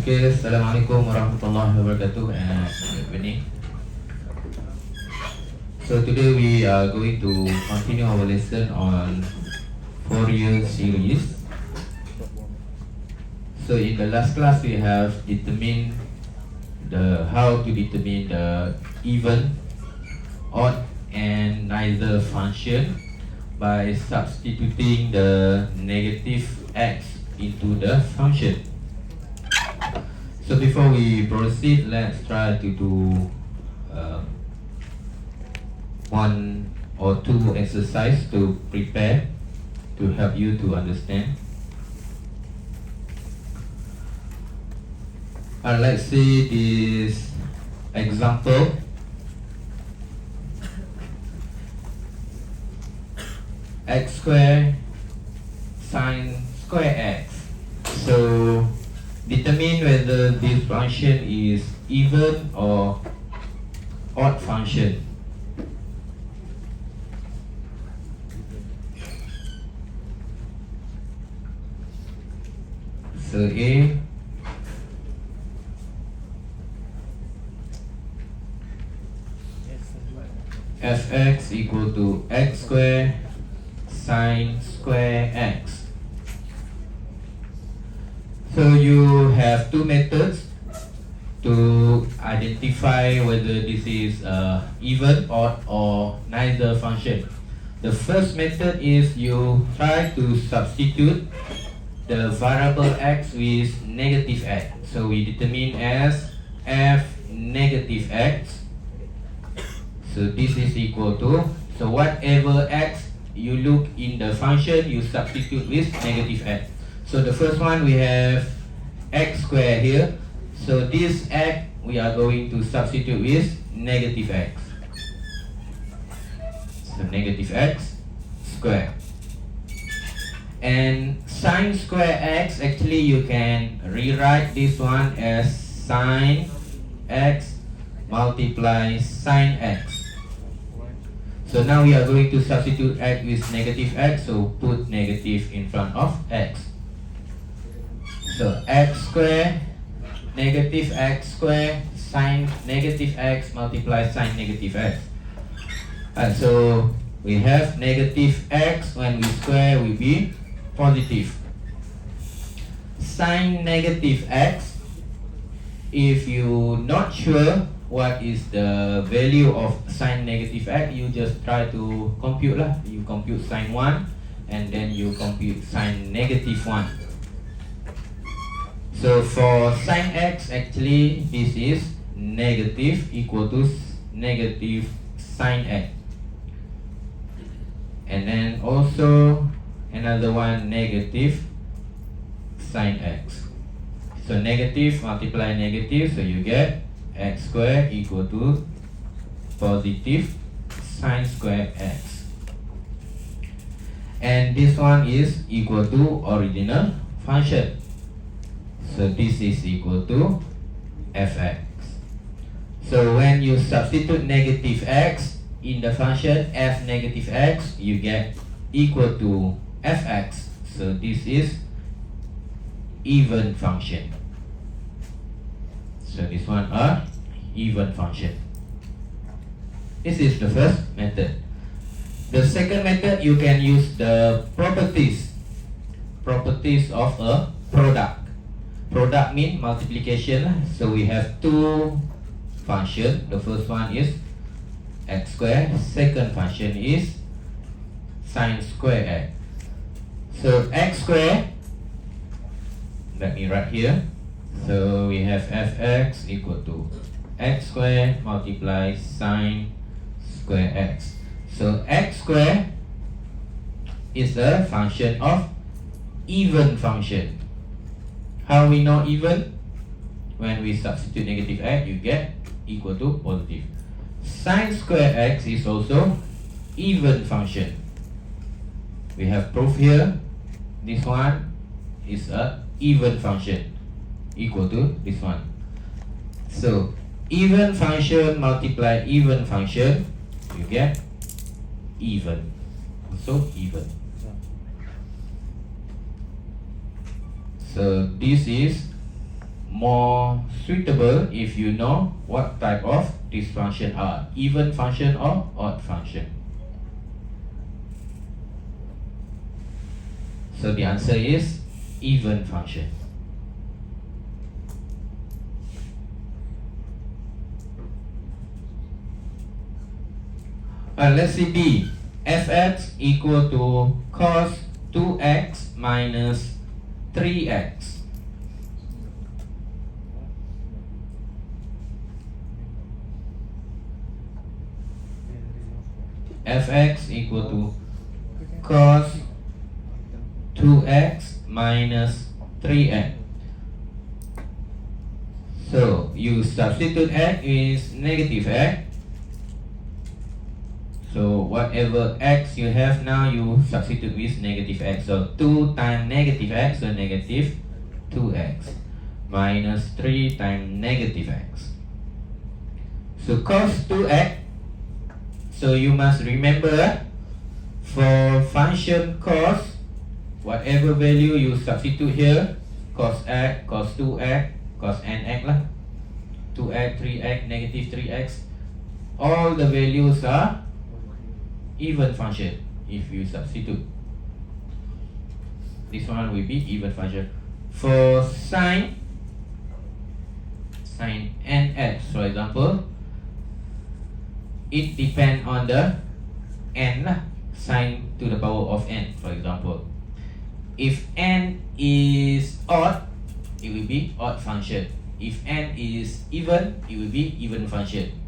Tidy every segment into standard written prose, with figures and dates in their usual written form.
Okay, Assalamualaikum warahmatullahi wabarakatuh and good evening. So today we are going to continue our lesson on Fourier Series. So in the last class we have determined how to determine the even, odd and neither function by substituting the negative x into the function. So before we proceed, let's try to do one or two exercise to prepare to help you to understand. Let's see this example. X square sine square x. So determine whether this function is even or odd function. So A, fx equal to x square sine square x. So you have two methods to identify whether this is even, odd or neither function. The first method is you try to substitute the variable x with negative x. So we determine as f negative x. So this is equal to, so whatever x you look in the function, you substitute with negative x. So the first one we have x square here. So this x we are going to substitute with negative x. So negative x square. And sine square x, actually you can rewrite this one as sine x multiply sine x. So now we are going to substitute x with negative x, so put negative in front of x. So x square negative x square sine negative x multiply sine negative x. So we have negative x, when we square will be positive. Sine negative x, if you not sure what is the value of sine negative x, you just try to compute lah. You compute sine 1 and then you compute sine negative 1. So for sine x, actually this is negative equal to negative sine x. And then also another one negative sine x. So negative multiply negative, so you get x square equal to positive sine square x. And this one is equal to original function. So this is equal to fx. So when you substitute negative x in the function f negative x, you get equal to fx. So this is even function. So this one are even function. This is the first method. The second method, you can use the properties of a product. Product means multiplication. So we have two functions. The first one is x square. Second function is sine square x. So x square, let me write here. So we have fx equal to x square multiply sine square x. So x square is a function of even function. How we know even? When we substitute negative x, you get equal to positive. Sine square x is also even function. We have proof here. This one is a even function, equal to this one. So even function multiply even function, you get even. So even. So this is more suitable if you know what type of these function are, even function or odd function. So the answer is even function. Let's see B. Fx equal to cos 2x minus 3x. Fx equal to cos 2x minus 3x. So you substitute x is negative x. So whatever x you have now, you substitute with negative x. So 2 times negative x, so negative 2x minus 3 times negative x. So cos 2x, so you must remember for function cos, whatever value you substitute here, cos x, cos 2x, cos nx lah, 2x, 3x, negative 3x, all the values are even function if you substitute. This one will be even function. For sin nx, for example, it depends on the n lah, sin to the power of n, for example. If n is odd, it will be odd function. If n is even, it will be even function.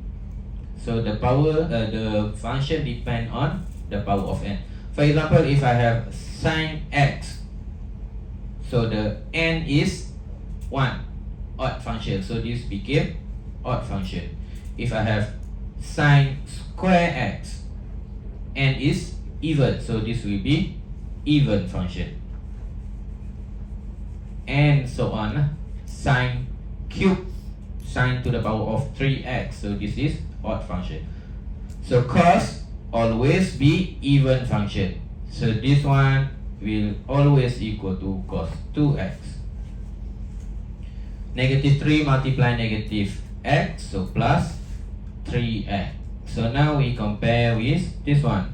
So the power, the function depend on the power of n. For example, if I have sin x, so the n is 1, odd function. So this became odd function. If I have sin square x, n is even, so this will be even function. And so on. Sin cube, sin to the power of 3x, so this is odd function. So cos always be even function. So this one will always equal to cos 2x. Negative 3 multiply negative x, so plus 3x. So now we compare with this one.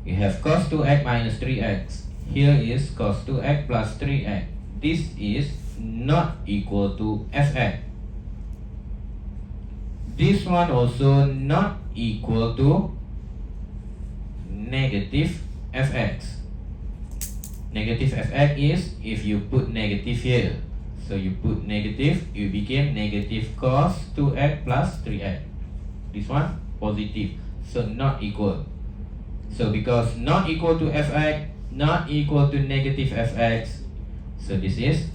We have cos 2x minus 3x. Here is cos 2x plus 3x. This is not equal to fx. This one also not equal to negative fx. Negative fx is if you put negative here. So you put negative, you became negative cos 2x plus 3x. This one positive, so not equal. So because not equal to fx, not equal to negative fx, so this is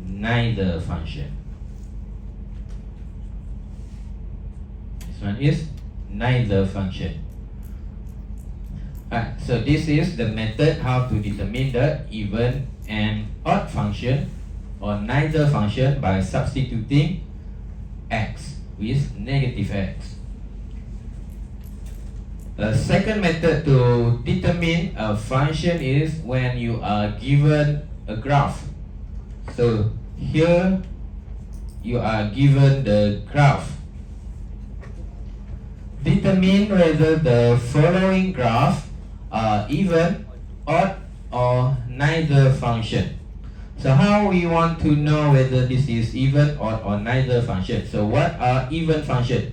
neither function. This one is neither function. So this is the method how to determine the even and odd function or neither function by substituting x with negative x. The second method to determine a function is when you are given a graph. So here you are given the graph. Determine whether the following graph are even, odd, or neither function. So how we want to know whether this is even, odd, or neither function? So what are even function?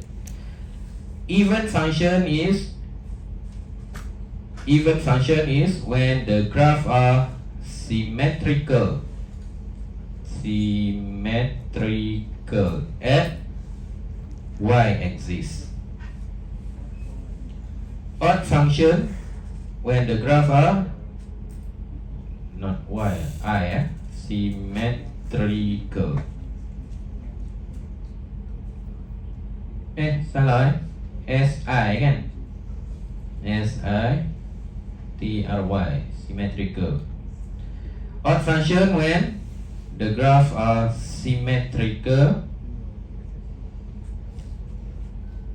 Even function is when the graph are symmetrical at y-axis. Odd function when the graph are not symmetrical. Salah SI kan? SITRY, symmetrical. Odd function when the graph are symmetrical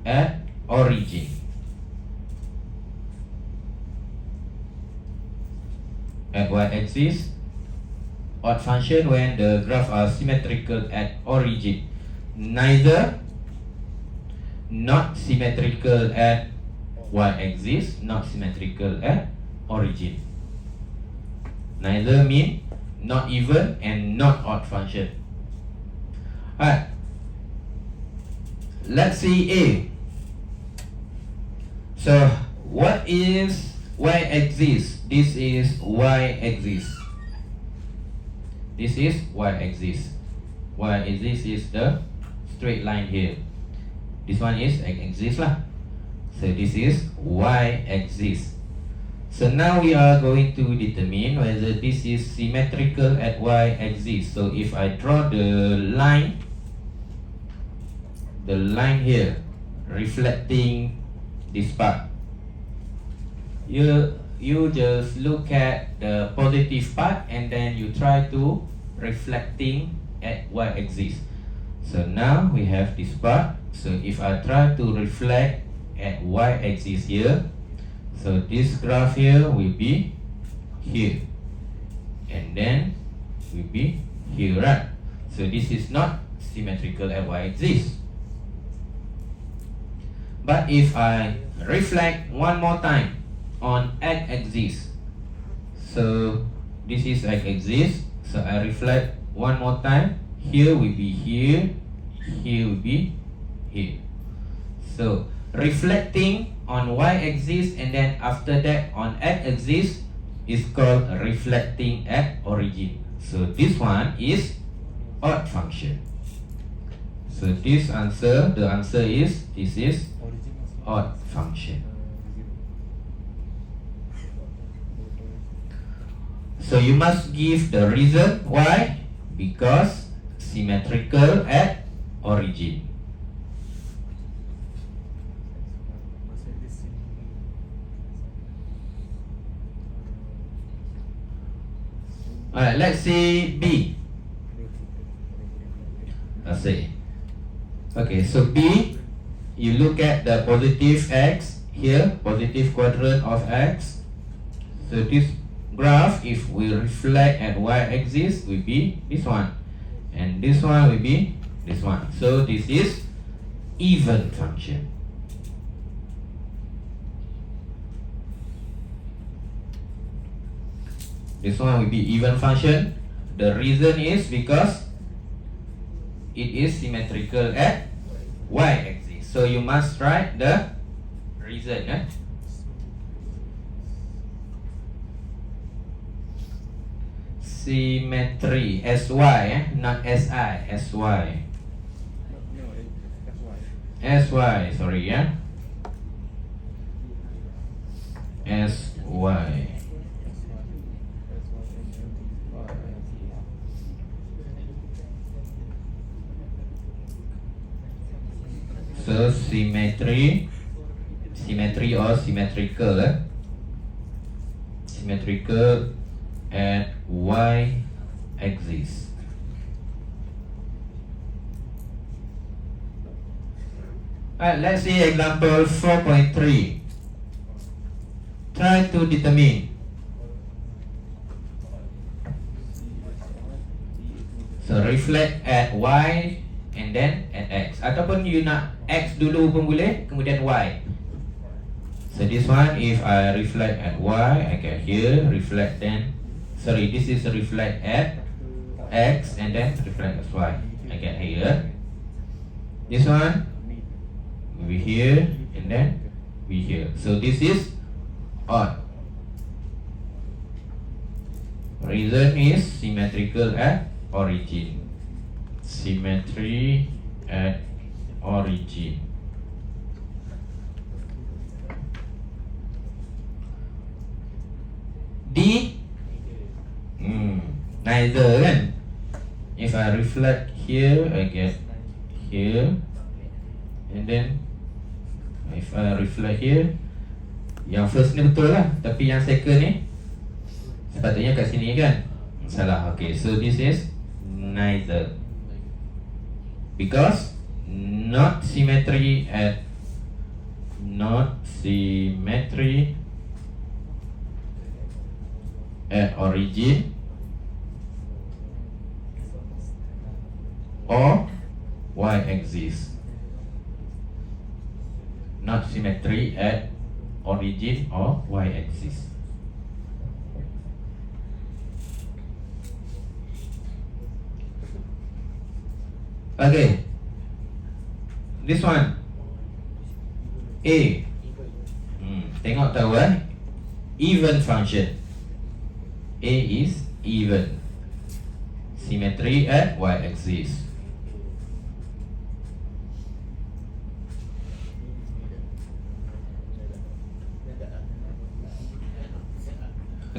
at origin. At y-axis odd function when the graph are symmetrical at origin. Neither not symmetrical at y-axis, not symmetrical at origin. Neither mean not even and not odd function. Alright, let's see A. So what is y-axis? This is y-axis. This is y-axis. Y-axis is the straight line here. This one is x-axis lah. So this is y-axis. So now we are going to determine whether this is symmetrical at y-axis. So if I draw the line here reflecting this part, you just look at the positive part and then you try to reflecting at y-axis. So now we have this part. So if I try to reflect at y-axis here, so this graph here will be here, and then will be here, right? So this is not symmetrical at y-axis. But if I reflect one more time on x-axis, so this is x-axis, so I reflect one more time, here will be here, here will be here. So reflecting on y-axis and then after that on x-axis is called reflecting at origin. So this one is odd function. So this answer, the answer is, this is odd function. So you must give the reason why. Because symmetrical at origin. Alright, let's see B. Let's see. Okay, so B, you look at the positive x here, positive quadrant of x. So this graph, if we reflect at y-axis, will be this one, and this one will be this one. So this is even function. This one will be even function. The reason is because it is symmetrical at y-axis. So you must write the reason. Symmetry, SY, not SI, SY. SY, sorry, yeah. SY. So symmetry or symmetrical, symmetrical at y-axis. Alright, let's see example 4.3. Try to determine. So reflect at y and then at x. Ataupun you nak x dulu pun boleh, kemudian y. So this one, if I reflect at y, I get here, reflect then, sorry, this is reflect at x and then reflect at y. I get here. This one will be here and then be here. So this is odd. Reason is symmetrical at origin. Symmetry at origin. D, neither kan. If I reflect here, I get here, and then if I reflect here, yang first ni betul lah, tapi yang second ni sepatutnya kat sini kan. Salah. Okay, so this is neither. Because not symmetry at origin or y-axis. Not symmetry at origin or y-axis. Okay, this one A. Tengok tahu even function. A is even. Symmetry at y-axis.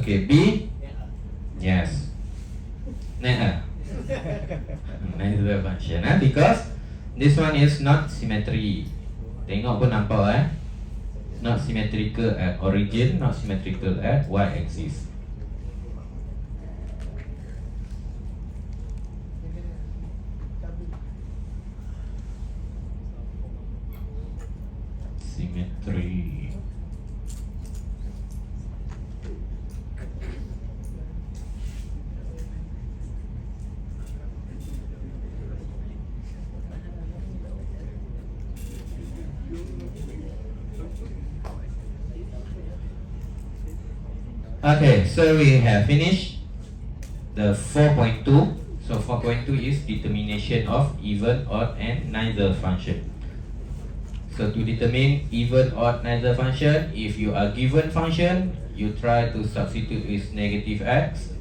Okay, B. Yes. Neither function, because this one is not symmetry. Tengok pun nampak not symmetrical at origin, not symmetrical at y-axis. Symmetry. Okay, so we have finished the 4.2. So 4.2 is determination of even, odd, and neither function. So to determine even, odd, neither function, if you are given function, you try to substitute with negative x.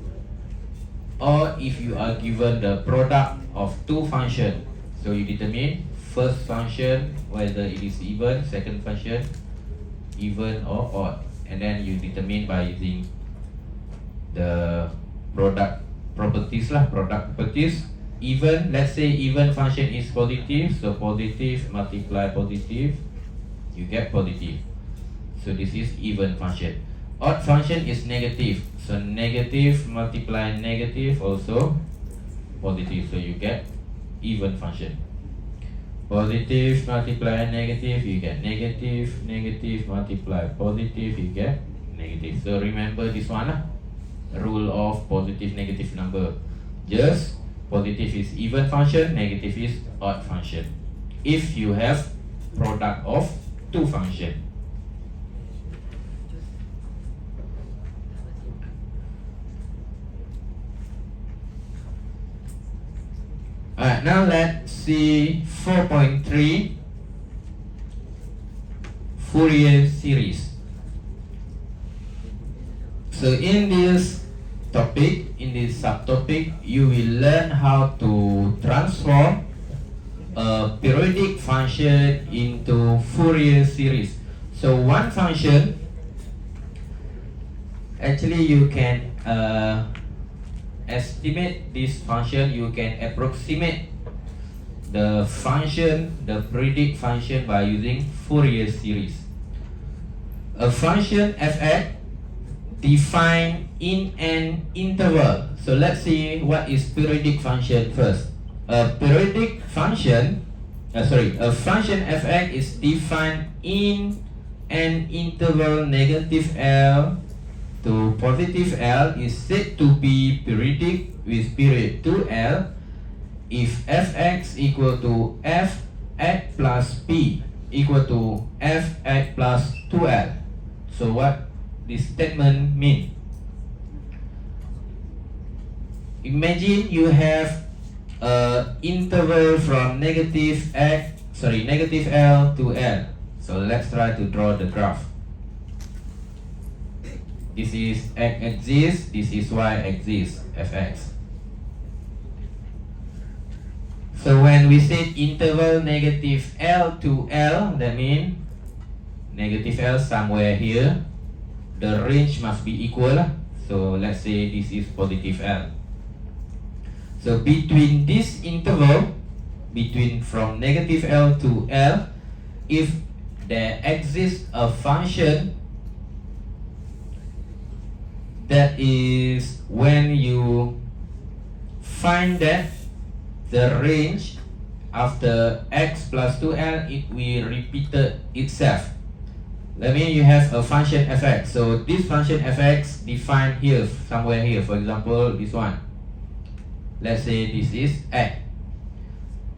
Or if you are given the product of two functions, so you determine first function whether it is even, second function even or odd, and then you determine by using the product properties product properties. Even, let's say even function is positive, so positive multiply positive, you get positive. So this is even function. Odd function is negative, so negative multiply negative, also positive, so you get even function. Positive multiply negative, you get negative. Negative multiply positive, you get negative. So remember this one rule of positive negative number. Just positive is even function, negative is odd function. If you have product of two function. Alright, now let's see 4.3 Fourier series. So in this topic, in this subtopic, you will learn how to transform a periodic function into Fourier series. So one function, actually you can estimate this function, you can approximate the function, the periodic function by using Fourier series. A function fx defined in an interval. So let's see what is periodic function first. A periodic function, a function fx is defined in an interval negative L to positive L, is said to be periodic with period 2L if fx equal to fx plus p equal to fx plus 2L. So what this statement mean? Imagine you have a interval from negative L to L. So let's try to draw the graph. This is x-axis, this is y-axis, fx. So when we say interval negative L to L, that means negative L somewhere here. The range must be equal. So let's say this is positive L. So between this interval, between from negative L to L, if there exists a function, that is when you find that the range after x plus 2L, it will repeat itself. That means you have a function fx. So this function fx defined here, somewhere here. For example, this one. Let's say this is x.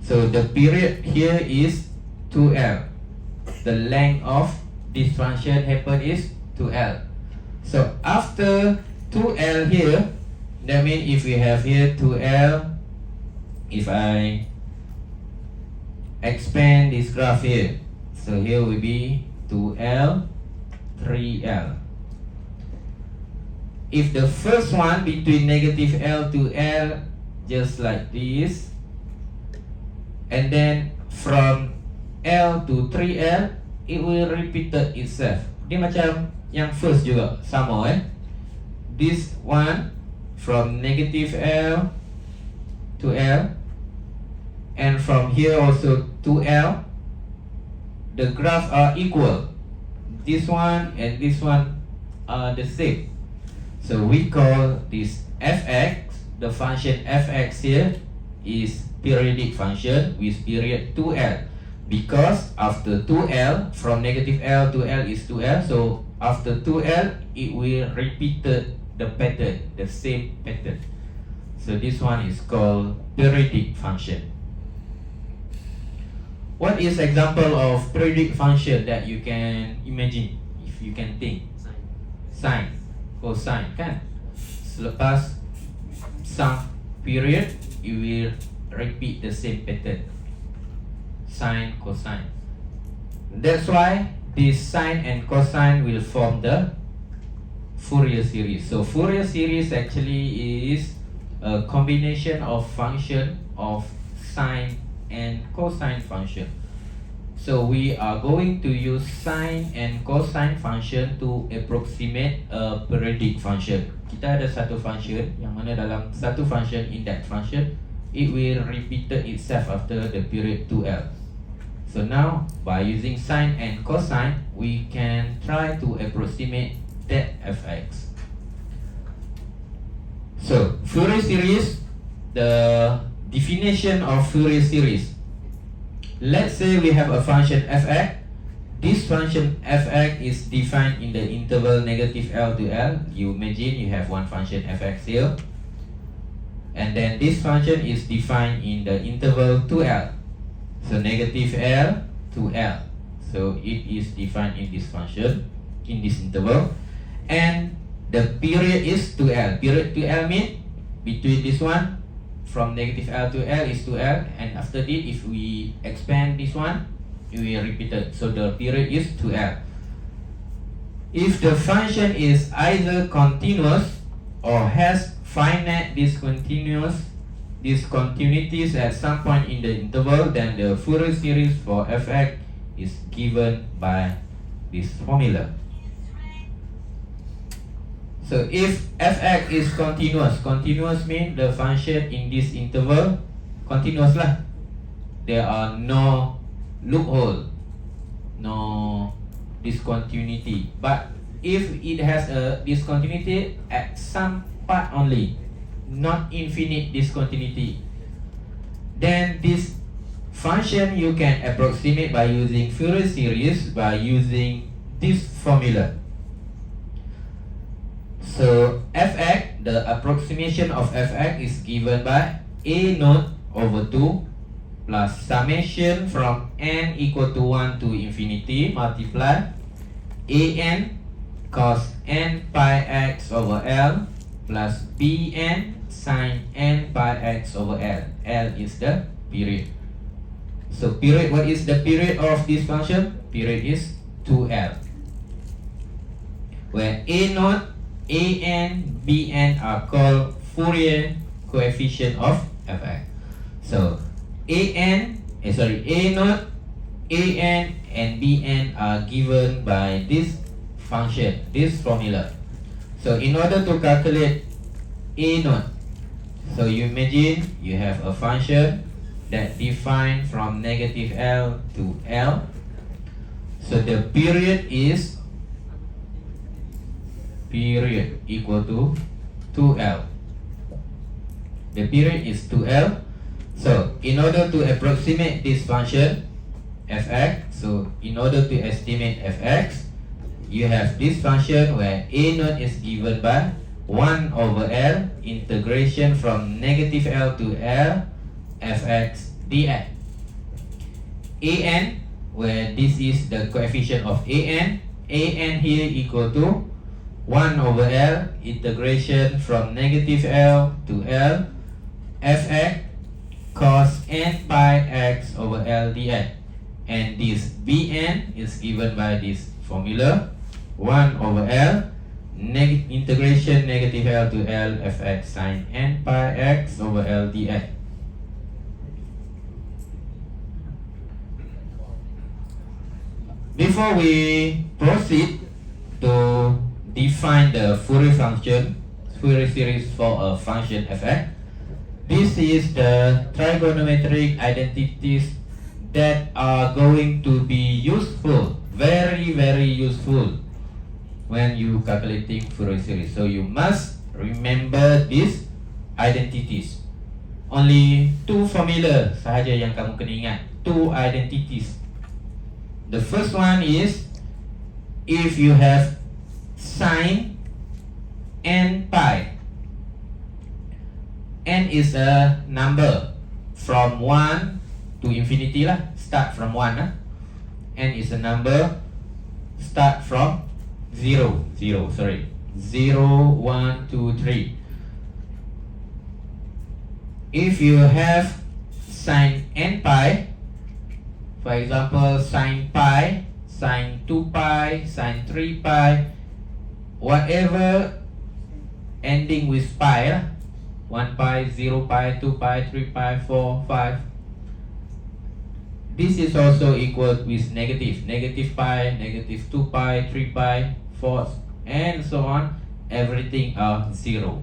So the period here is 2L. The length of this function happen is 2L. So after 2L here, that means if we have here 2L, if I expand this graph here, so here will be 2L, 3L. If the first one between negative L to L, just like this, and then from L to 3L, it will repeat itself. Dia macam yang first juga, sama This one from negative L to L, and from here also to L, the graphs are equal. This one and this one are the same. So we call this fx, the function fx here is periodic function with period 2L, because after 2L, from negative L to L is 2L, so after 2L it will repeat the pattern, the same pattern. So this one is called periodic function. What is example of periodic function that you can imagine, if you can think? Sine, cosine kan? Selepas some period, you will repeat the same pattern. Sine, cosine. That's why this sine and cosine will form the Fourier series. So Fourier series actually is a combination of function of sine and cosine function. So we are going to use sine and cosine function to approximate a periodic function. Kita ada satu function yang mana dalam satu function, in that function, it will repeat itself after the period 2L. So now, by using sine and cosine, we can try to approximate that fx. So, Fourier series, the definition of Fourier series. Let's say we have a function fx. This function fx is defined in the interval negative L to L. You imagine you have one function fx here, and then this function is defined in the interval 2L. So negative L to L. So it is defined in this function, in this interval, and the period is 2L. Period 2L means between this one, from negative L to L is 2L, and after that, if we expand this one, we will repeat it. So the period is 2L. If the function is either continuous or has finite discontinuities at some point in the interval, then the Fourier series for fx is given by this formula. So if fx is continuous means the function in this interval continuous lah. There are no loophole, no discontinuity. But if it has a discontinuity at some part only, not infinite discontinuity, then this function you can approximate by using Fourier series by using this formula. So fx, the approximation of fx is given by a naught over 2 plus summation from n equal to 1 to infinity multiply an cos n pi x over L plus bn sin n pi x over L. L is the period. So period, what is the period of this function? Period is 2L, where a naught, an, bn are called Fourier coefficient of fx. So a naught, an, and bn are given by this function, this formula. So in order to calculate a naught, so you imagine you have a function that defined from negative L to L. So the period is period equal to 2L. The period is 2L. So in order to approximate this function fx, so in order to estimate fx, you have this function where a naught is given by 1 over L integration from negative L to L fx dx. an, where this is the coefficient of an here equal to 1 over L integration from negative L to L fx cos n pi x over L dx, and this Bn is given by this formula 1 over L integration negative L to L fx sin n pi x over L dx. Before we proceed to define the Fourier series for a function fx, this is the trigonometric identities that are going to be useful, very useful when you calculating Fourier series. So you must remember these identities. Only two formula sahaja yang kamu kena ingat, two identities. The first one is if you have sin n pi. N is a number from 1 to infinity lah. Start from 1 lah. N is a number start from 0, 1, 2, 3. If you have sin n pi, for example sin pi, sin 2 pi, sin 3 pi, whatever ending with pi lah, 1 pi, 0 pi, 2 pi, 3 pi, 4, 5. This is also equal with negative pi, negative 2 pi, 3 pi, 4, and so on. Everything are 0.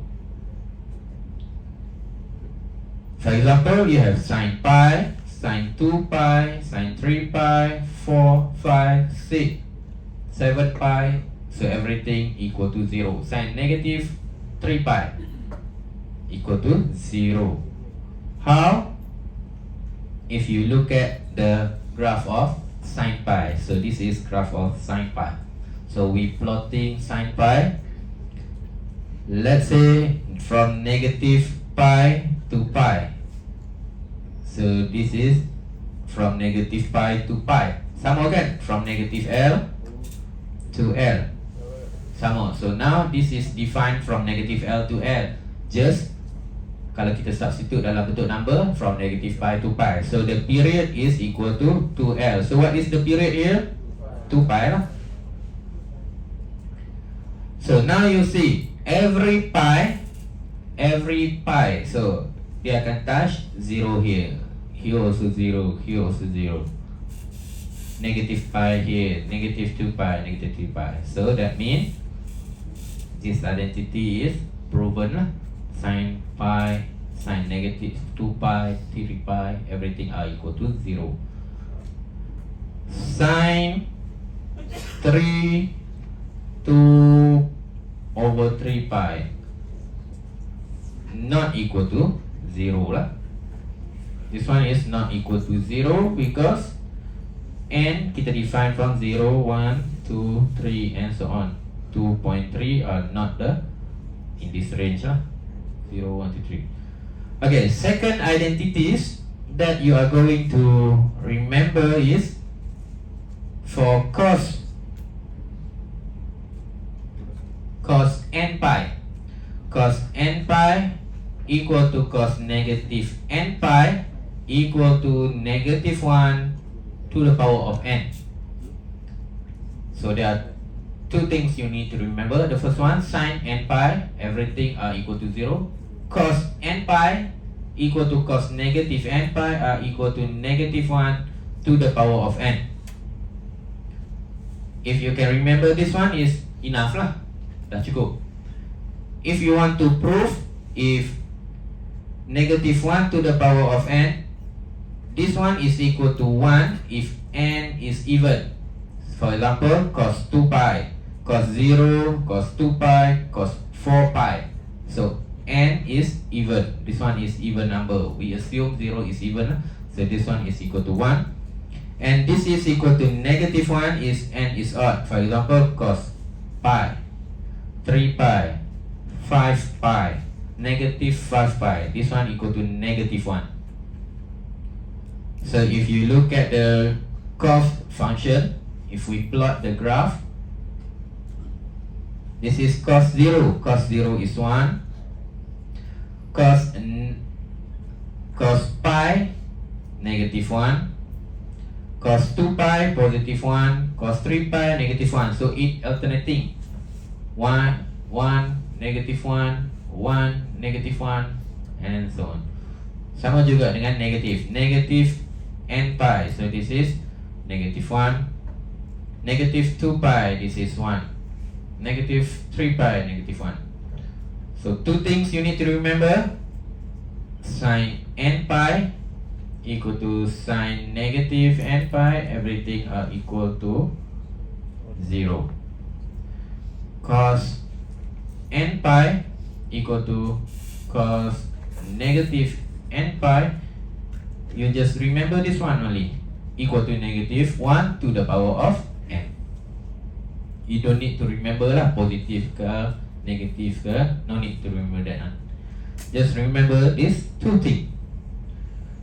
For example, you have sin pi, sin 2 pi, sin 3 pi, 4, 5, 6, 7 pi. So everything equal to 0. Sin negative 3 pi equal to 0. How? If you look at the graph of sin pi. So this is graph of sin pi. So we plotting sin pi. Let's say from negative pi to pi. So this is from negative pi to pi. Sama kan? From negative L to L. Sama. So now this is defined from negative L to L. Just kalau kita substitute dalam bentuk number from negative pi to pi. So the period is equal to 2L. So what is the period here? 2 pi lah. So now you see every pi, so dia akan touch 0 here. Here also 0, here also 0. Negative pi here, negative 2 pi, negative 3 pi. So that means this identity is proven lah. Sin pi, sin negative 2 pi, 3 pi, everything are equal to 0. Sin 3 2 over 3 pi not equal to 0 lah. This one is not equal to 0 because n kita define from 0, 1, 2, 3 and so on. 2.3 are not the in this range lah. 0, 1, 2, 3. Okay, second identities that you are going to remember is for cos n pi. Cos n pi equal to cos negative n pi equal to negative 1 to the power of n. So there are two things you need to remember. The first one, sin n pi, everything are equal to 0. Cos n pi equal to cos negative n pi are equal to negative 1 to the power of n. If you can remember this one is enough lah. Dah cukup. If you want to prove if negative 1 to the power of n, this one is equal to 1 if n is even. For example, cos 2 pi, cos 0, cos 2 pi, cos 4 pi. So n is even. This one is even number. We assume 0 is even. So this one is equal to 1. And this is equal to negative 1 is n is odd. For example, cos pi, 3 pi, 5 pi, negative 5 pi. This one equal to negative 1. So if you look at the cost function, if we plot the graph, this is cos 0. Cos 0 is 1. Cos pi negative 1. Cos 2 pi positive 1. Cos 3 pi negative 1. So it alternating 1, 1, negative 1, 1, negative 1, and so on. Sama juga dengan negative. Negative n pi. So this is negative 1. Negative 2 pi. This is 1. Negative 3 pi. Negative 1. So two things you need to remember. Sin n pi equal to sin negative n pi. Everything are equal to 0. Cos n pi equal to cos negative n pi. You just remember this one only, equal to negative 1 to the power of n. You don't need to remember lah positive ke negative ke. No need to remember that one. Just remember these two things.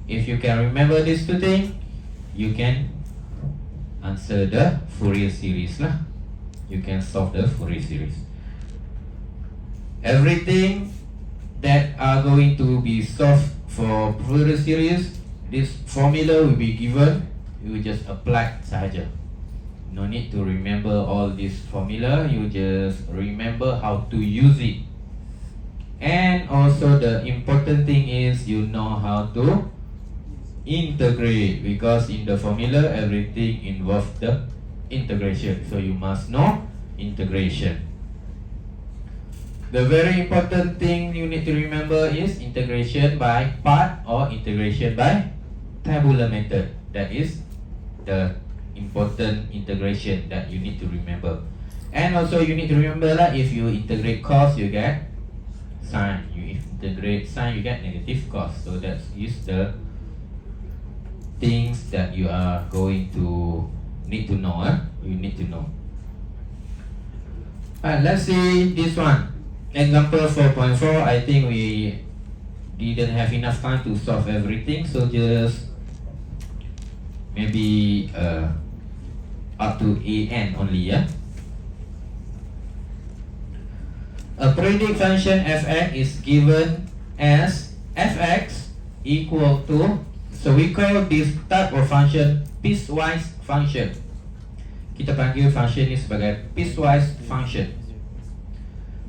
If you can remember these two things, you can answer the Fourier series lah. You can solve the Fourier series. Everything that are going to be solved for Fourier series, this formula will be given. You just apply sahaja. No need to remember all this formula. You just remember how to use it. And also the important thing is you know how to integrate, because in the formula everything involves the integration. So you must know integration. The very important thing you need to remember is integration by part or integration by tabular method. That is the important integration that you need to remember. And also you need to remember that if you integrate cos, you get sine. You integrate sine, you get negative cos. So that is the things that you are going to need to know. You need to know. Let's see this one. Example 4.4. I think we didn't have enough time to solve everything, so just maybe up to an only. A predicate function fx is given as fx equal to, so we call this type of function piecewise function. Kita panggil function ini sebagai piecewise function.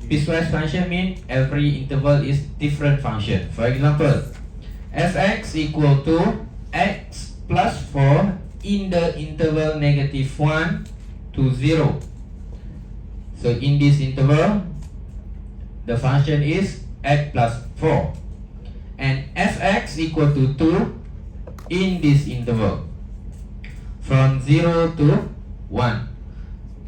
Piecewise function means every interval is different function. For example, fx equal to x plus 4 in the interval negative 1 to 0. So in this interval, the function is x plus 4. And fx equal to 2 in this interval from 0 to 1.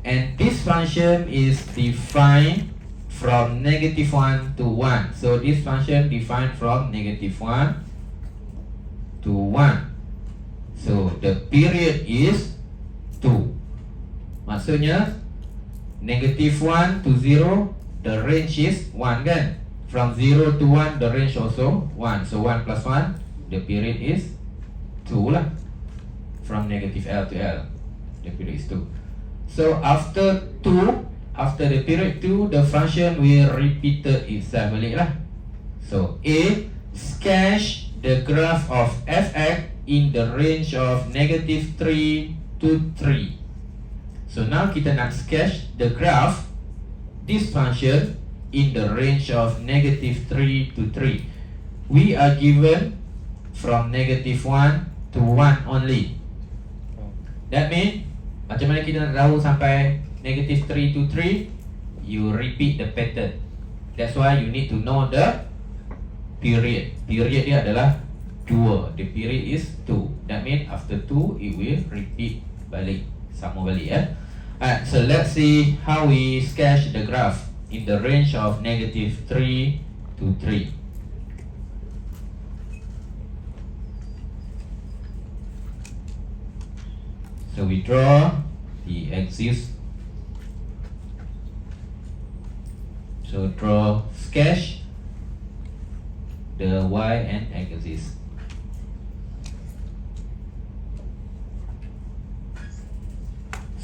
And this function is defined from negative 1 to 1. So this function defined from negative 1 to 1. So the period is 2. Maksudnya negative 1 to 0, the range is 1 kan? From 0 to 1, the range also 1. So 1 plus 1, the period is 2 lah. From negative L to L, the period is 2. So after 2, after the period 2, the function will repeat itself balik lah. So A, sketch the graph of fx in the range of negative 3 to 3. So now kita nak sketch the graph this function in the range of negative 3 to 3. We are given from negative 1 to 1 only. That means macam mana kita nak tahu sampai negative 3 to 3? You repeat the pattern. That's why you need to know the period. Period dia adalah 2. The period is 2. That means after 2 it will repeat balik, sama balik Alright, so let's see how we sketch the graph in the range of negative 3 to 3. So we draw the axis. So draw, sketch the y and x axis.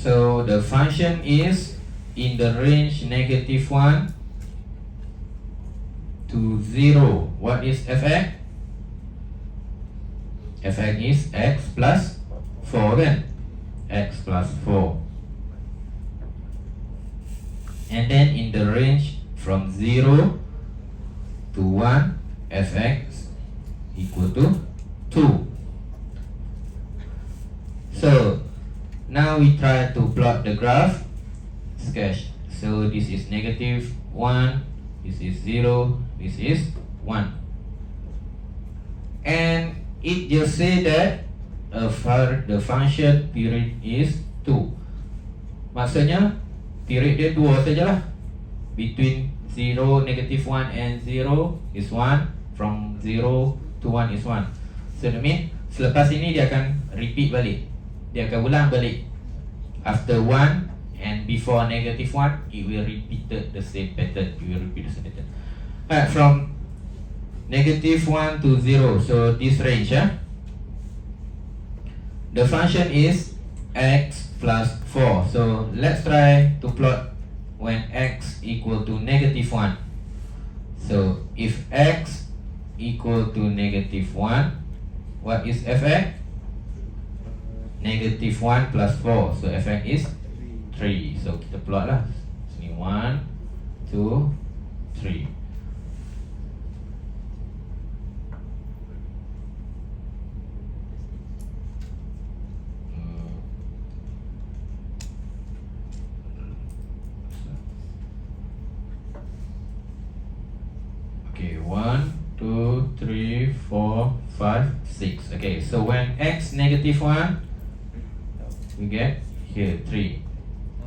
So the function is in the range -1 to 0. What is fx? Fx is x plus 4 then. X plus 4. And then in the range from 0 to 1, fx equal to 2. So now we try to plot the graph. Sketch. So this is -1, this is 0, this is 1. And it just say that the function period is 2. Maksudnya period dia 2 sajalah. Between 0, -1 and 0 is 1. From 0 to 1 is 1. So that means selepas ini dia akan repeat balik. Dia akan ulang balik. After 1 and before -1, it will repeat the same pattern. It will repeat the same pattern. Alright, from -1 to 0. So this range, the function is x plus 4. So let's try to plot when x equal to -1. So if x equal to -1, what is fx? -1 plus 4. So fx is 3. So kita plot lah. Sini 1, 2, 3. Okay, 1, 2, 3, 4, 5, 6. Okay, so when x -1, we get here 3.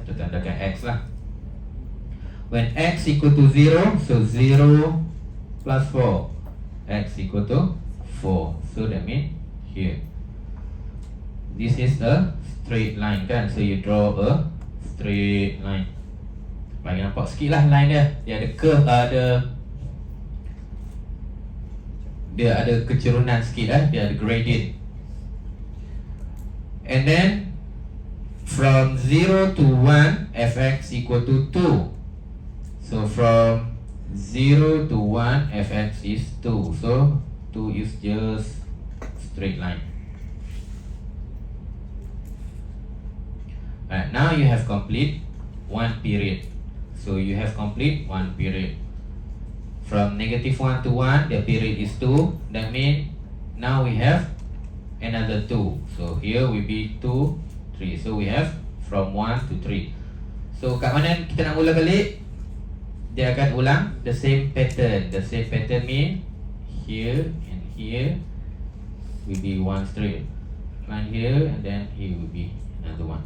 Kita tandakan x lah. When x equal to 0, so 0 plus 4, x equal to 4. So that means here. This is a straight line kan. So you draw a straight line. Bagi nampak sikit lah line dia. Dia ada curve, dia ada kecerunan sikit lah. Dia ada gradient. And then from 0 to 1, fx equal to 2. So from 0 to 1, fx is 2. So 2 is just straight line. Alright, now you have complete one period. So you have complete one period. From -1 to 1, the period is 2. That means now we have another 2. So here will be 2, 3. So we have from 1 to 3. So kat mana kita nak ulang balik? Dia akan ulang the same pattern. The same pattern mean here and here will be one straight line here, and then here will be another one.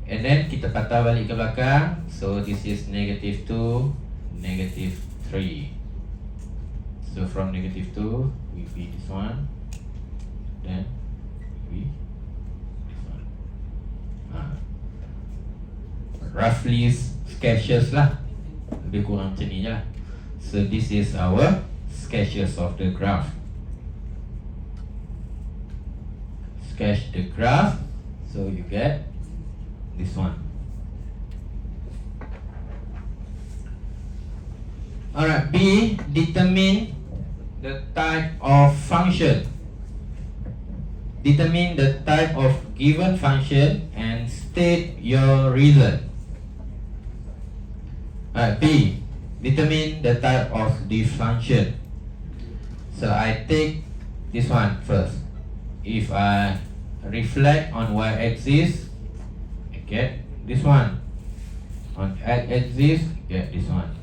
And then kita patah balik ke belakang. So this is -2, -3. So from -2 will be this one, then will be this one. Roughly sketches lah. Lebih kurang macam ni je lah. So this is our sketches of the graph. Sketch the graph. So you get this one. Alright, B, determine the type of function. Determine the type of given function and state your reason. Alright, B, determine the type of the function. So I take this one first. If I reflect on y-axis, I get this one. On x-axis, get this one.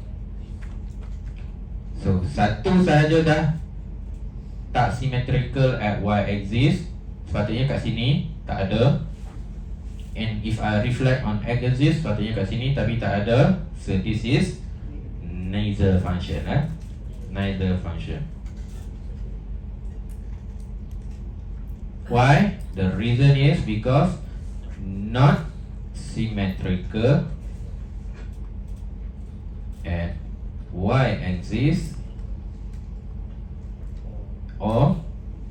So satu sahaja dah tak symmetrical at y-axis. Sepatutnya kat sini tak ada. And if I reflect on x-axis, sepatutnya kat sini tapi tak ada. So this is neither function. Neither function. Why? The reason is because not symmetrical at y-axis or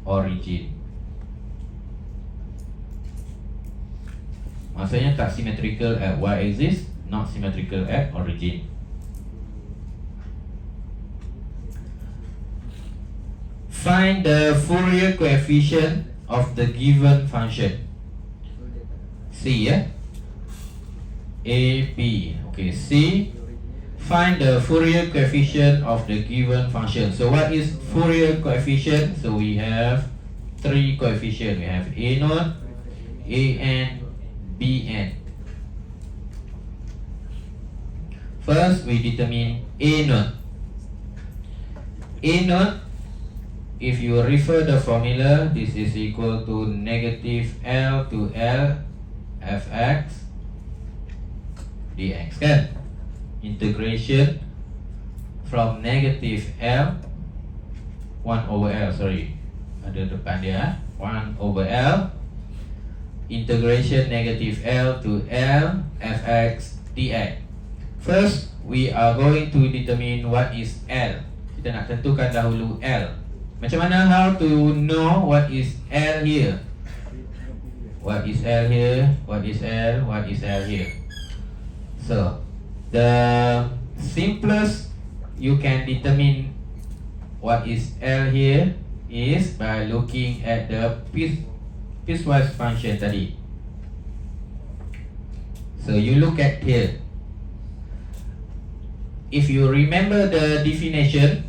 origin. Maksudnya tak symmetrical at y-axis, not symmetrical at origin. Find the Fourier coefficient of the given function. C, yeah? A, B. Okay, C. Find the Fourier coefficient of the given function. So what is Fourier coefficient? So we have three coefficients. We have A naught, AN, BN. First, we determine A naught. A naught, if you refer the formula, this is equal to negative L to L fx dx, kan? Integration from negative L 1 over L, sorry, ada depan dia, 1 over L integration negative L to L fx dx. First, we are going to determine what is L. Kita nak tentukan dahulu L. Macam mana, how to know what is L here? What is L here? What is L? What is L here? So, the simplest you can determine what is L here is by looking at the piecewise function tadi. So, you look at here. If you remember the definition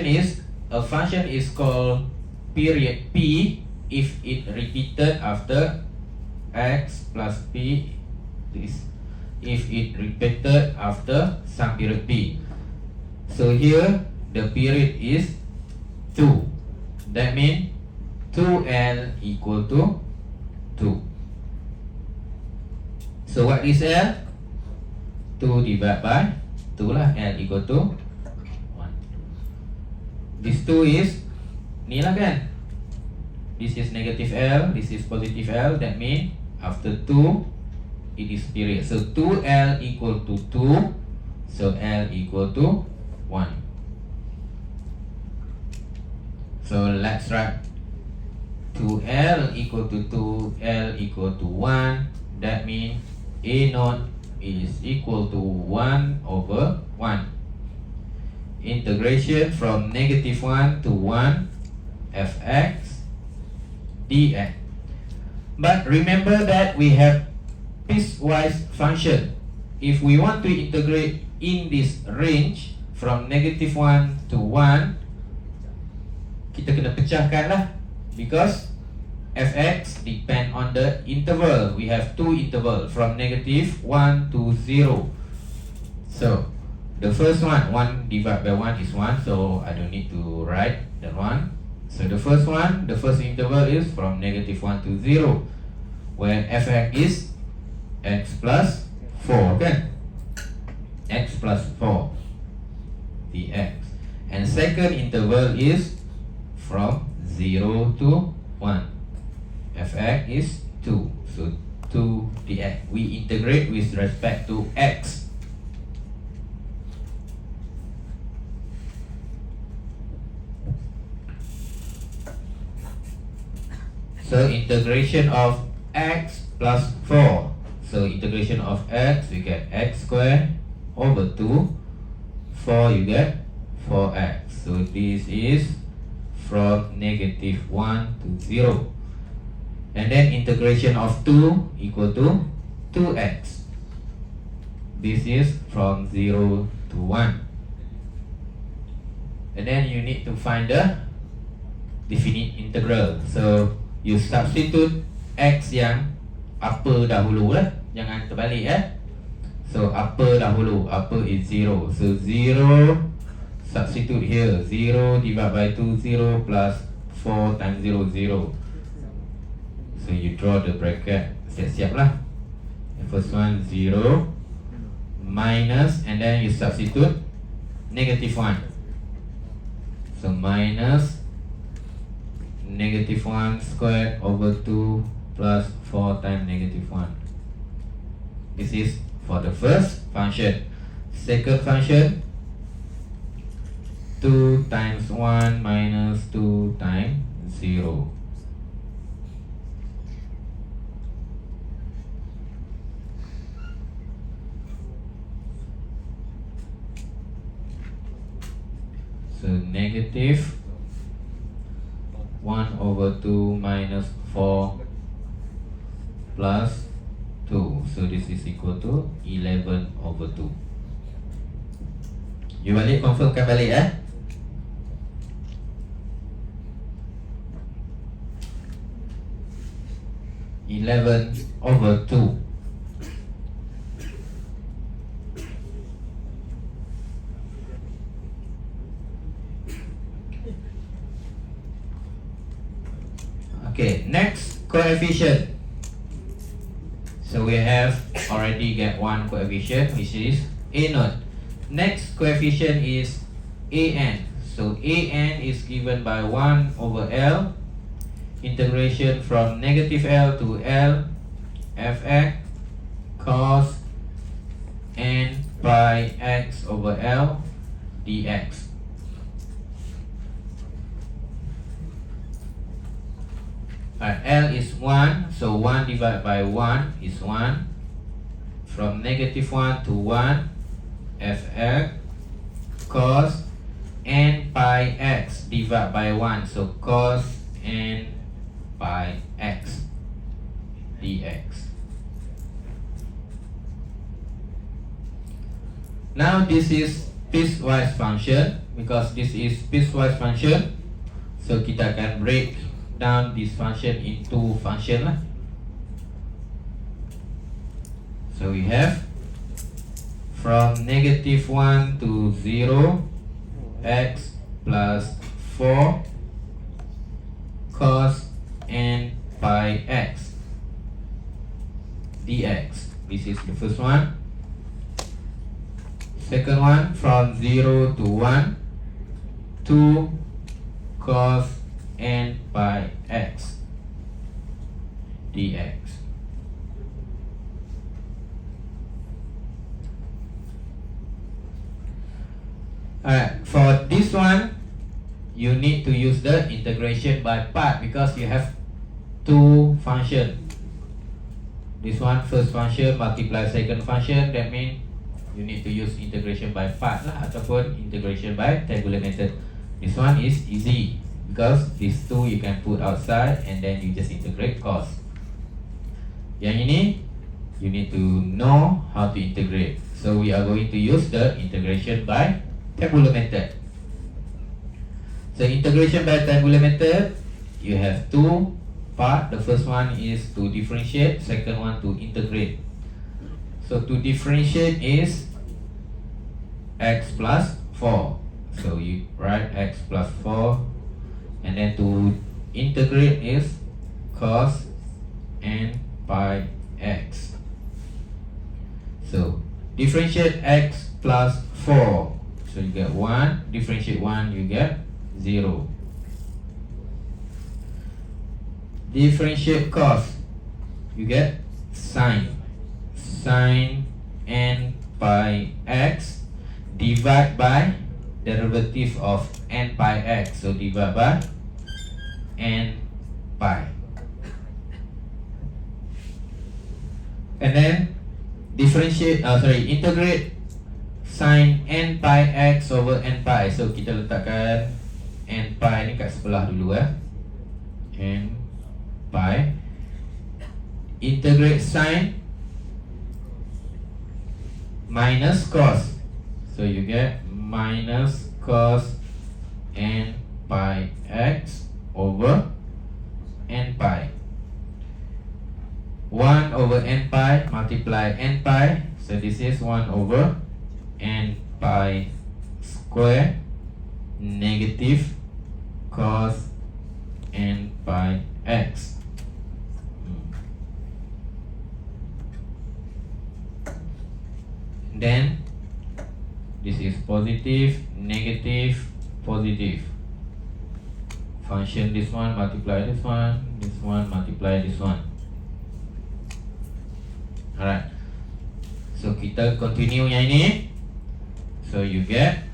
is a function is called period P if it repeated after x plus P, this if it repeated after some period P. So here the period is 2. That means 2L equal to 2. So what is L? 2 divided by 2 lah, L equal to 1. This 2 is ni lah kan. This is negative L, this is positive L. That means after 2 it is period. So 2L equal to 2. So L equal to 1. So let's write 2L equal to 2, L equal to 1. That means A naught is equal to 1 over 1. Integration from negative 1 to 1 fx dx. But remember that we have piecewise function. If we want to integrate in this range from negative 1 to 1, kita kena pecahkan lah, because fx depend on the interval. We have two interval from negative 1 to 0. So the first one, 1 divided by 1 is 1, so I don't need to write that one. So the first one, the first interval is from negative 1 to 0, where fx is x plus 4, okay? X plus 4 dx. And second interval is from 0 to 1. Fx is 2, so 2 dx. We integrate with respect to x. So integration of x plus 4. So integration of x, we get x squared over 2. 4 you get 4x. So this is from negative 1 to 0. And then integration of 2 equal to 2x. This is from 0 to 1. And then you need to find the definite integral. So you substitute x yang upper dahulu lah, jangan terbalik So upper dahulu, upper is 0. So 0, substitute here, 0 divided by 2, 0 plus 4 times 0, 0. So you draw the bracket, siap-siap lah. The first one 0 minus, and then you substitute negative 1. So minus negative 1 squared over 2 plus 4 times negative 1. This is for the first function. Second function, 2 times 1 minus 2 times 0. negative 1 over 2 minus 4 plus 2. So this is equal to 11 over 2. You balik, confirmkan balik 11 over 2. Okay, next coefficient. So we have already get one coefficient, which is A0. Next coefficient is AN. So AN is given by 1 over L, integration from negative L to L, fx cos n pi x over L dx. L is 1, so 1 divided by 1 is 1. From negative 1 to 1, fx cos n pi x divided by 1, so cos n pi x dx. Now this is piecewise function. Because this is piecewise function, so kita akan break down this function into function lah. So we have from negative 1 to 0 x plus 4 cos n pi x dx. This is the first one. Second one, from 0 to 1, 2 cos n pi x dx. Alright, for this one, you need to use the integration by part because you have two functions. This one first function multiply second function, that means you need to use integration by part lah, ataupun integration by tabular method. This one is easy because these two you can put outside and then you just integrate cos. Yang ini you need to know how to integrate. So we are going to use the integration by tabular method. So integration by tabular method, you have two part. The first one is to differentiate, second one to integrate. So to differentiate is x plus 4. So you write x plus 4, and then to integrate is cos n pi x. So differentiate x plus 4. So you get 1, differentiate 1, you get 0. Differentiate cos, you get sine n pi x divide by derivative of n pi x, so divide by n pi, and then integrate sin n pi x over n pi. So kita letakkan n pi ni kat sebelah dulu n pi, integrate sin minus cos, so you get minus cos n pi x over n pi. 1 over n pi multiply n pi, so this is 1 over n pi square negative cos n pi x. Then this is positive, negative, positive. Function this one multiply this one multiply this one. Alright. So kita continue yang ini. So you get,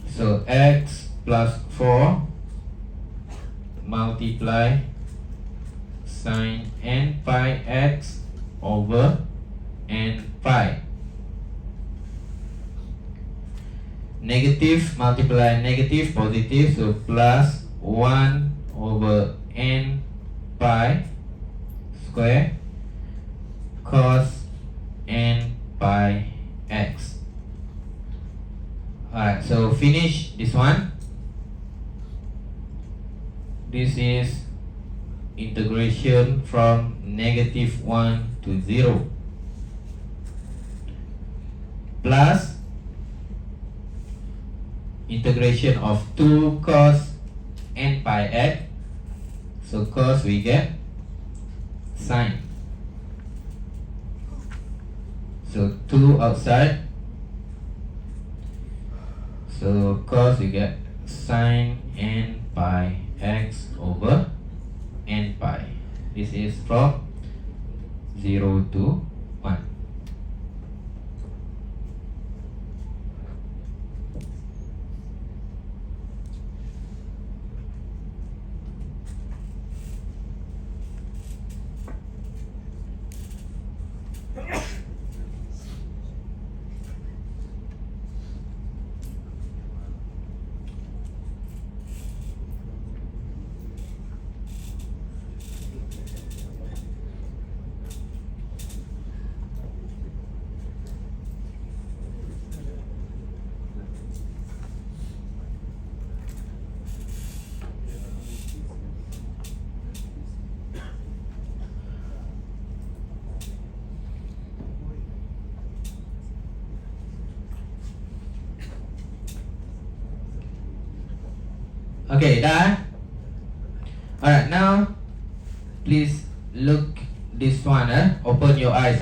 so x plus 4 multiply sin n pi x over n pi. negative multiply negative positive, so plus 1 over n pi square cos n pi x. Alright, so finish this one. This is integration from negative 1 to 0 plus integration of 2 cos n pi x. So cos we get sine. So 2 outside. So cos we get sine n pi x over n pi. This is from 0 to 1. Okay, dah. Alright, now please look this one. Open your eyes.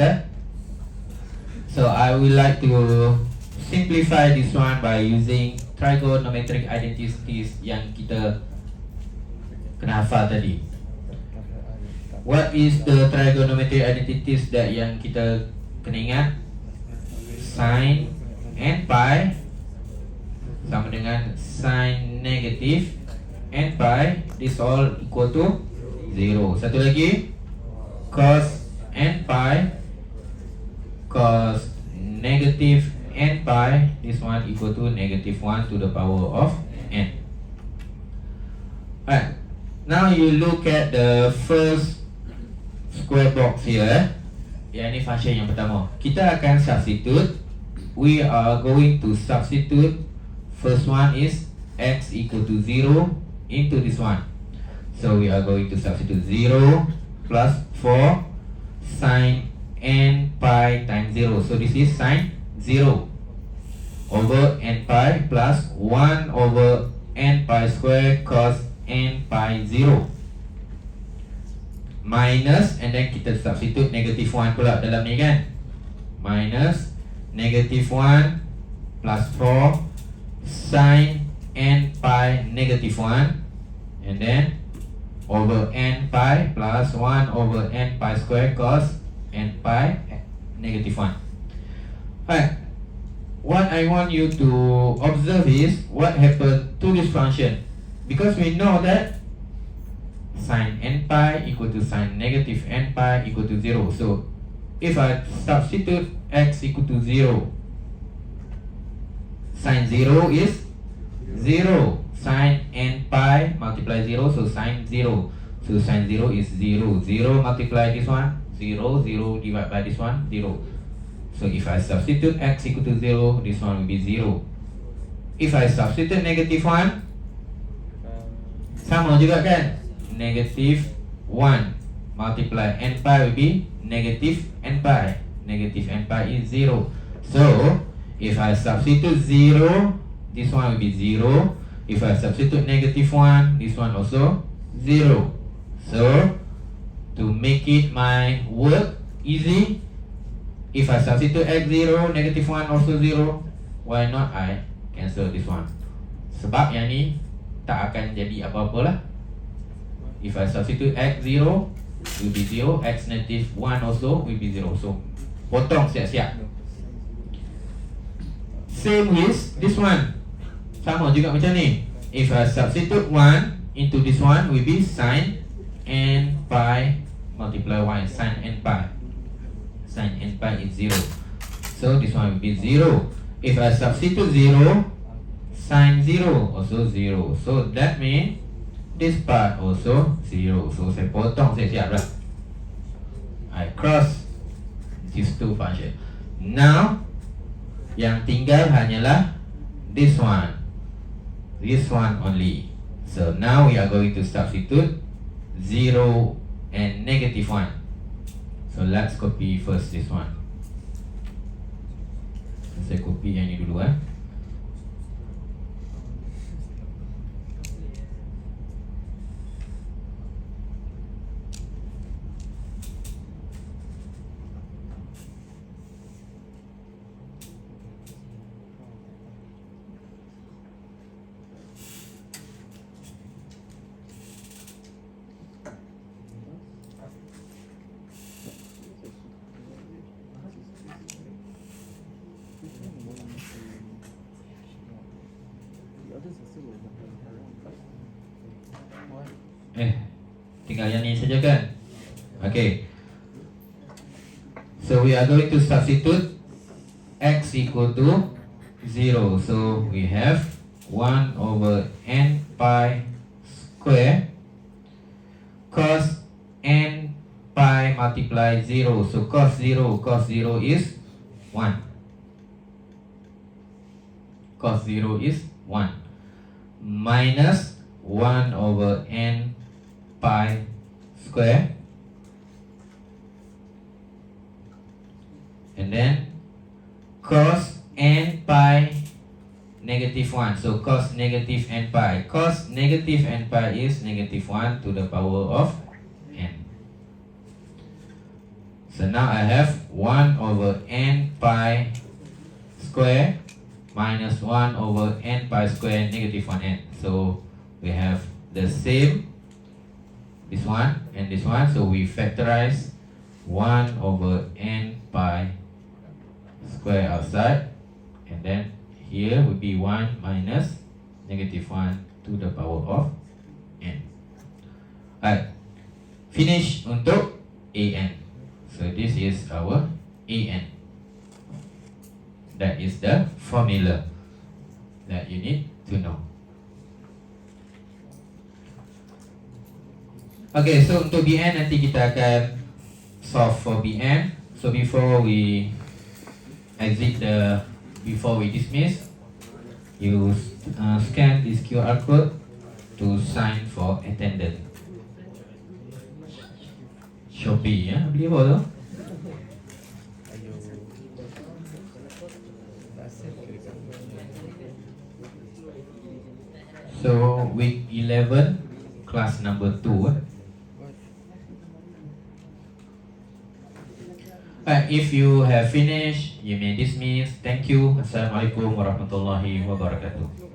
So I would like to simplify this one by using trigonometric identities yang kita kena hafal tadi. What is the trigonometric identities that yang kita kena ingat? Sin n pi sama dengan sin negative n pi, this all equal to 0. Satu lagi, cos n pi cos negative n pi, this one equal to negative 1 to the power of n. Alright, now you look at the first square box here. Yang ini function yang pertama. Kita akan substitute. We are going to substitute. First one is x equal to 0 into this one. So we are going to substitute 0 plus 4 sin n pi times 0. So this is sin 0 over n pi plus 1 over n pi square cos n pi 0 minus, and then kita substitute negative 1 pula dalam ni kan. Minus negative 1 plus 4 sin n pi negative 1, and then over n pi plus 1 over n pi square cos n pi negative 1. Alright, what I want you to observe is what happened to this function. Because we know that sin n pi equal to sin negative n pi equal to 0. So if I substitute x equal to 0, sin 0 is 0. Sin n pi multiply 0, so sin 0. So sin 0 is 0. 0 multiply this one, 0. 0 divided by this one, 0. So if I substitute x equal to 0, this one will be 0. If I substitute negative 1, sama juga kan? Negative 1 multiply n pi will be negative n pi. Negative n pi is 0. So if I substitute 0, this one will be 0. If I substitute negative 1, this one also 0. So to make it my work easy, if I substitute x 0, negative 1 also 0, why not I cancel this one? Sebab yang ni tak akan jadi apa-apa lah. If I substitute x 0, will be 0. X negative 1 also will be 0. So potong siap-siap. Same with this one. Sama juga macam ni. If I substitute 1 into this one, will be sin n pi multiply 1, sin n pi. Sin n pi is 0. So this one will be 0. If I substitute 0 Sine 0 also 0. So that means this part also 0. So saya potong, saya siap lah. I cross these two function. Now yang tinggal hanyalah this one only. So now we are going to substitute 0 and negative 1. So let's copy first this one. Saya copy yang ini dulu tinggal yang ni saja kan. Okay, so we are going to substitute x equal to 0. So we have 1 over n pi square cos n pi multiply 0. So cos 0 is 1. Cos 0 is 1 minus 1 over n pi square, and then cos n pi negative 1. So cos negative n pi. Cos negative n pi is negative 1 to the power of n. So now I have 1 over n pi square minus 1 over n pi square negative 1n. So we have the same, this one and this one. So we factorize 1 over n pi square outside, and then here would be 1 minus negative 1 to the power of n. Alright, finish untuk an. So this is our an. That is the formula that you need to know. Okay, so untuk Bn nanti kita akan solve for Bn. So before we dismiss, you scan this QR code to sign for attendance. Shopee ya, beli apa tu? So week 11, class number 2. If you have finished, you may dismiss. Thank you. Assalamualaikum warahmatullahi wabarakatuh.